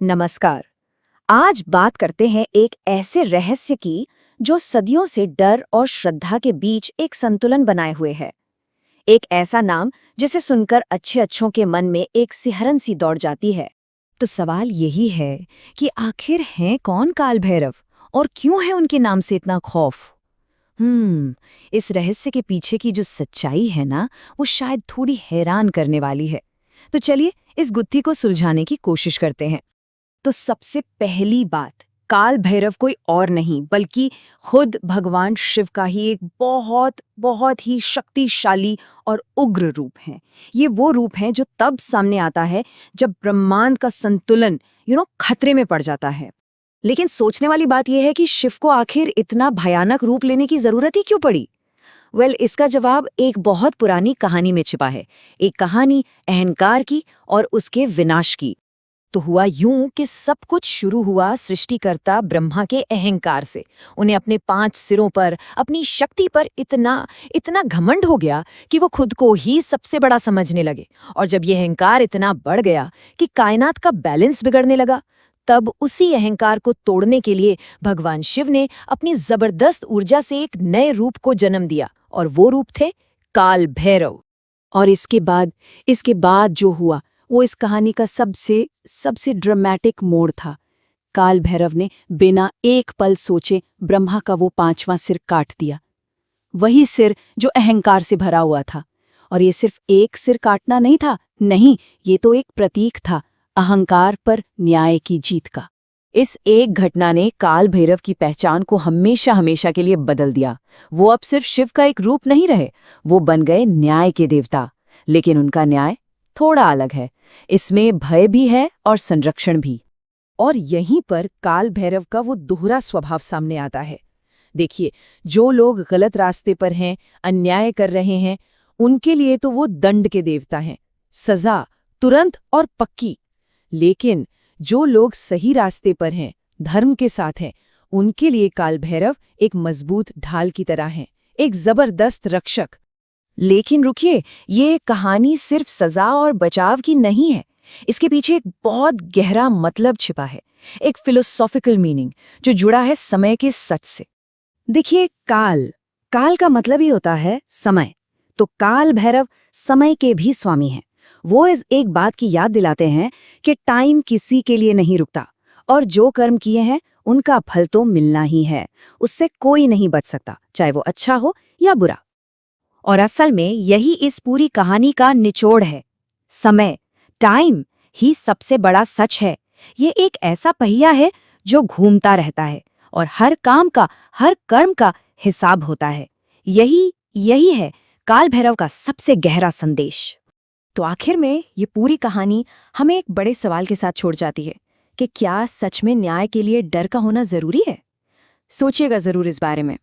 नमस्कार। आज बात करते हैं एक ऐसे रहस्य की जो सदियों से डर और श्रद्धा के बीच एक संतुलन बनाए हुए है। एक ऐसा नाम जिसे सुनकर अच्छों के मन में एक सिहरन सी दौड़ जाती है। तो सवाल यही है कि आखिर हैं कौन काल भैरव और क्यों है उनके नाम से इतना खौफ। इस रहस्य के पीछे की जो सच्चाई है ना, वो शायद थोड़ी हैरान करने वाली है। तो चलिए इस गुत्थी को सुलझाने की कोशिश करते हैं। तो सबसे पहली बात, काल भैरव कोई और नहीं बल्कि खुद भगवान शिव का ही एक बहुत बहुत ही शक्तिशाली और उग्र रूप है। ये वो रूप है जो तब सामने आता है जब ब्रह्मांड का संतुलन खतरे में पड़ जाता है। लेकिन सोचने वाली बात यह है कि शिव को आखिर इतना भयानक रूप लेने की जरूरत ही क्यों पड़ी। इसका जवाब एक बहुत पुरानी कहानी में छिपा है। एक कहानी अहंकार की और उसके विनाश की। तो हुआ यूं कि सब कुछ शुरू हुआ सृष्टिकर्ता ब्रह्मा के अहंकार से। उन्हें अपने 5 सिरों पर, अपनी शक्ति पर इतना इतना घमंड हो गया कि वो खुद को ही सबसे बड़ा समझने लगे। और जब ये अहंकार इतना बढ़ गया कि कायनात का बैलेंस बिगड़ने लगा, तब उसी अहंकार को तोड़ने के लिए भगवान शिव ने अपनी जबरदस्त ऊर्जा से एक नए रूप को जन्म दिया, और वो रूप थे काल भैरव। और इसके बाद जो हुआ वो इस कहानी का सबसे ड्रामेटिक मोड़ था। काल भैरव ने बिना एक पल सोचे ब्रह्मा का वो 5वां सिर काट दिया। वही सिर जो अहंकार से भरा हुआ था। और ये सिर्फ एक सिर काटना नहीं था, नहीं, ये तो एक प्रतीक था अहंकार पर न्याय की जीत का। इस एक घटना ने काल भैरव की पहचान को हमेशा हमेशा के लिए बदल दिया। वो अब सिर्फ शिव का एक रूप नहीं रहे, वो बन गए न्याय के देवता। लेकिन उनका न्याय थोड़ा अलग है। इसमें भय भी है और संरक्षण भी। और यहीं पर काल भैरव का वो दोहरा स्वभाव सामने आता है। देखिए, जो लोग गलत रास्ते पर हैं, अन्याय कर रहे हैं, उनके लिए तो वो दंड के देवता हैं, सजा तुरंत और पक्की। लेकिन जो लोग सही रास्ते पर हैं, धर्म के साथ हैं, उनके लिए काल भैरव एक मजबूत ढाल की तरह हैं, एक जबरदस्त रक्षक। लेकिन रुकिए, ये कहानी सिर्फ सजा और बचाव की नहीं है। इसके पीछे एक बहुत गहरा मतलब छिपा है, एक फिलोसॉफिकल मीनिंग जो जुड़ा है समय के सच से। देखिए, काल का मतलब ही होता है समय। तो काल भैरव समय के भी स्वामी हैं। वो इस एक बात की याद दिलाते हैं कि टाइम किसी के लिए नहीं रुकता, और जो कर्म किए हैं उनका फल तो मिलना ही है। उससे कोई नहीं बच सकता, चाहे वो अच्छा हो या बुरा। और असल में यही इस पूरी कहानी का निचोड़ है। समय, टाइम ही सबसे बड़ा सच है। ये एक ऐसा पहिया है जो घूमता रहता है और हर काम का, हर कर्म का हिसाब होता है। यही है काल भैरव का सबसे गहरा संदेश। तो आखिर में ये पूरी कहानी हमें एक बड़े सवाल के साथ छोड़ जाती है कि क्या सच में न्याय के लिए डर का होना जरूरी है? सोचिएगा जरूर इस बारे में।